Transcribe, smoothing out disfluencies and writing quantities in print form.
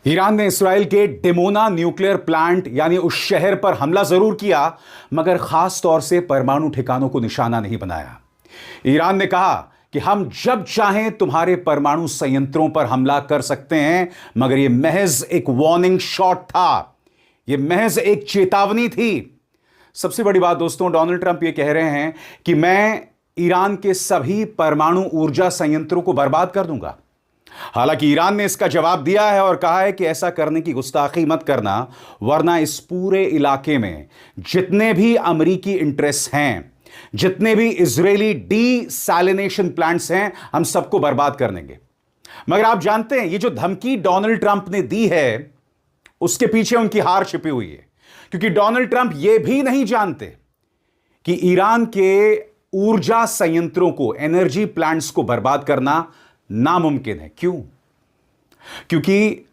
Iran ने Israel के Dimona nuclear plant यानी उस शहर पर हमला जरूर किया, मगर खास तौर से परमाणु ठिकानों को निशाना नहीं बनाया। ईरान ने कहा कि हम जब चाहें तुम्हारे परमाणु संयंत्रों पर हमला कर सकते हैं, मगर यह महज एक वार्निंग शॉट था, यह महज एक चेतावनी थी। सबसे बड़ी बात दोस्तों, डोनाल्ड ट्रंप यह कह रहे हैं कि मैं ईरान के सभी परमाणु ऊर्जा संयंत्रों को बर्बाद कर दूंगा। हालांकि ईरान ने इसका जवाब दिया है और कहा है कि ऐसा करने की गुस्ताखी मत करना, वरना इस पूरे इलाके में जितने भी अमेरिकी इंटरेस्ट हैं, जितने भी इजरायली डीसैलिनेशन प्लांट्स हैं, हम सबको बर्बाद कर देंगे। मगर आप जानते हैं, ये जो धमकी डोनाल्ड ट्रंप ने दी है, उसके पीछे उनकी हार छिपी हुई है। क्योंकि डोनाल्ड ट्रंप ये भी नहीं जानते कि ईरान के ऊर्जा संयंत्रों को, एनर्जी प्लांट्स को बर्बाद करना नामुमकिन है। क्यों? क्योंकि